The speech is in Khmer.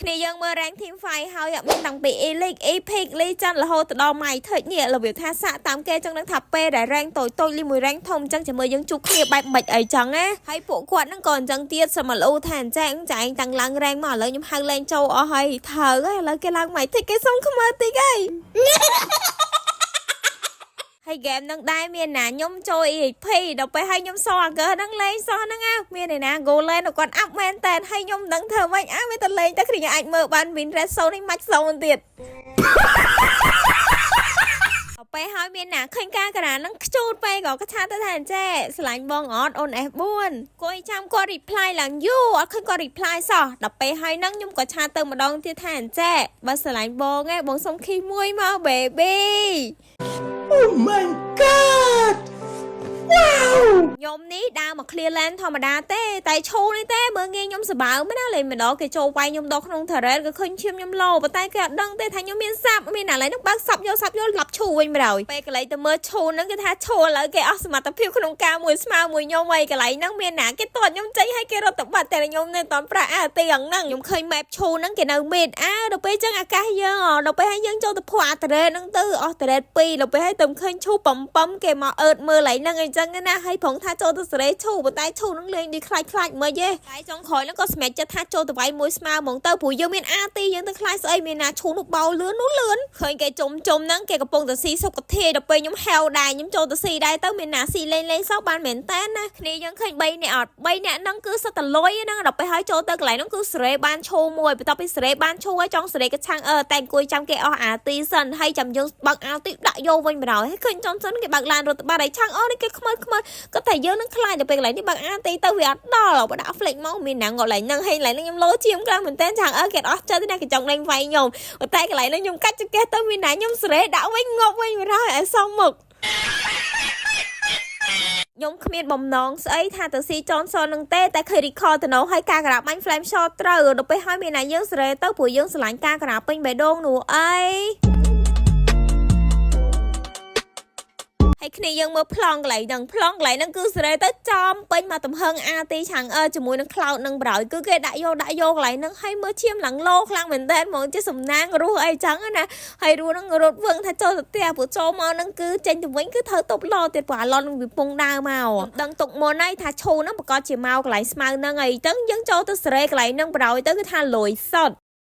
គ្នាយើងមើល rank team fight ហើយអត់មានតាំងពី elite epic legend រហូតដល់ my ថេចនេះរបៀបថាសាកតាមគេចឹងនឹងថាពេលដែល rank តូចលីមួយ rank ធំចឹងជាមួយយើងជួបគ្នាបែបមិនអីចឹងណាហើយពួកគាត់ហ្នឹងក៏អញ្ចឹងទៀតសមលូថាអញ្ចឹងចាឯងតាំងឡើង rank មកឥឡូវខ្ញុំហៅលេងចូលអស់ហើយត្រូវហើយឥឡូវគេឡើង my ថេចគេសុំខ្មើតិចហើយហើយ game នឹងដែរមានណាខ្ញុំចូល EP ដល់ពេលហើយខ្ញុំសអាកើហ្នឹងលេងសោះហ្នឹងមានឯណា go lane គាត់អាប់មែនតែនហើយខ្ញុំនឹងធ្វើម៉េចមានតែលេងតែគ្នាអាចមើលបាន win red zone នេះមិនសូវទៀតពេលហើយមានណាឃើញការការាហ្នឹងខ្ជូតពេកក៏ឆាទៅថាអញ្ចេះឆ្លាញ់បងអត់អូន F4 គួយចាំគាត់ reply ឡើងយូរអត់ឃើញគាត់ reply សោះដល់ពេលហើយហ្នឹងខ្ញុំក៏ឆាទៅម្ដងទៀតថាអញ្ចេះបើឆ្លាញ់បងឯងបងសុំខីមួយមក baby Oh my god ខ្ញុំនេះដើរមក clear land ធម្មតាទេតែឈូនេះទេមើងងាយខ្ញុំសបើមិនណាលេងម្ដងគេចូលវាយខ្ញុំដល់ក្នុង turret ក៏ឃើញឈាមខ្ញុំលោប៉ុន្តែគេអត់ដឹងទេថាខ្ញុំមានសាប់មានអាឡៃនឹងបើកសាប់យកឡាប់ឈូវិញម្ដងពេលកន្លែងទៅមើលឈូហ្នឹងគេថាឈូឥឡូវគេអស់សមត្ថភាពក្នុងការមួយស្មើមួយខ្ញុំហើយកន្លែងហ្នឹងមានណាគេទាត់ខ្ញុំចេញឲ្យគេរត់ទៅបាត់តែខ្ញុំនៅតាមប្រាក់ទីហ្នឹងខ្ញុំឃើញ map ឈូហ្នឹងគេនៅ mid ដល់ពេលចឹងអាកាសយើងដល់ពេលហើយយើងចូលទៅភក់អា turret ហ្នឹងទៅអស់ turret 2ដល់ពេលហើយទៅឃើញឈូប៉ំគេមកអឺតមើលឡៃហ្នឹងអីចឹងណាហើយប្រងថាចូលទៅសេរីឈូប៉ុន្តែឈូនឹងលេងដូចខ្លាចមើលទេតែចុងក្រោយហ្នឹងក៏សម្រេចចិត្តថាចូលទៅវាយមួយស្មើហ្មងទៅព្រោះយើងមានអាទីយើងទៅខ្លាចស្អីមានណាឈូនោះបោលឿនឃើញគេជុំហ្នឹងគេកំពុងតែស៊ីសុកធាយដល់ពេលខ្ញុំហៅដែរខ្ញុំចូលទៅស៊ីដែរទៅមានណាស៊ីលេងសោះបានមែនតែនណាគ្នាយើងឃើញ3នាក់អត់3នាក់ហ្នឹងគឺសិតតលុយហ្នឹងដល់ពេលហើយចូលទៅកន្លែងហ្នឹងគឺសេរីបានឈូមួយបន្ទាប់ពីសេរីបានឈូហើយចង់សេរីក៏ឆាំងតែអង្គុយចាំគេអស់អាទីសិនហើយចាំយើងបើកអាទីដាក់យកវិញម្ដងហើយឃើញចុងសិនគេបើកឡានរត់បាត់ហើយឆាំងនេះគេខ្មើក៏តែយើងនឹងខ្លាចទៅពេលកន្លែងនេះបើកអាទីទៅវាអត់ដល់បើដាក់ flex មកមានណាងកន្លែងហ្នឹងហើយកន្លែងហ្នឹងខ្ញុំលោជាមខ្លាំងមែនតើចាំគេអត់ចិត្តទេណាគេចង់លេងវាយខ្ញុំតែកន្លែងហ្នឹងខ្ញុំកាច់ចង្កេះទៅមានណាខ្ញុំសេរីដាក់វិញងប់វិញម្ដងឲ្យសមមុខខ្ញុំគ្មានបំណងស្អីថាទៅស៊ីចនសនឹងទេតែឃើញ recall ទៅនោះហើយការក្រាបបាញ់ flame shot ត្រូវដល់ពេលហើយមានណាយើងសេរីទៅព្រោះយើងឆ្លាញ់ការក្រាបពេញបេះដូងនោះអីហើយគ្នាយើងមើលប្លង់កន្លែងហ្នឹងគឺសេរីទៅចំពេញមកទំហឹងអាទីឆាំងជាមួយនឹង cloud នឹងប្រហើយគឺគេដាក់យកកន្លែងហ្នឹងហើយមើលឈាមឡើងលោខ្លាំងមែនតើហ្មងជាសំណាងរស់អីចឹងណាហើយរស់ហ្នឹងរត់វឹងថាចូលទៅផ្ទះព្រោះចូលមកហ្នឹងគឺចេញទៅវិញគឺត្រូវតប់លោទៀតព្រោះអាឡននឹងវាពងដើរមកដឹងទុកមុនហើយថាឈូហ្នឹងប្រកាសជាមកកន្លែងស្មៅហ្នឹងអីចឹងយើងចូលទៅសេរីកន្លែងហ្នឹងប្រហើយទៅគឺថាលុយសុត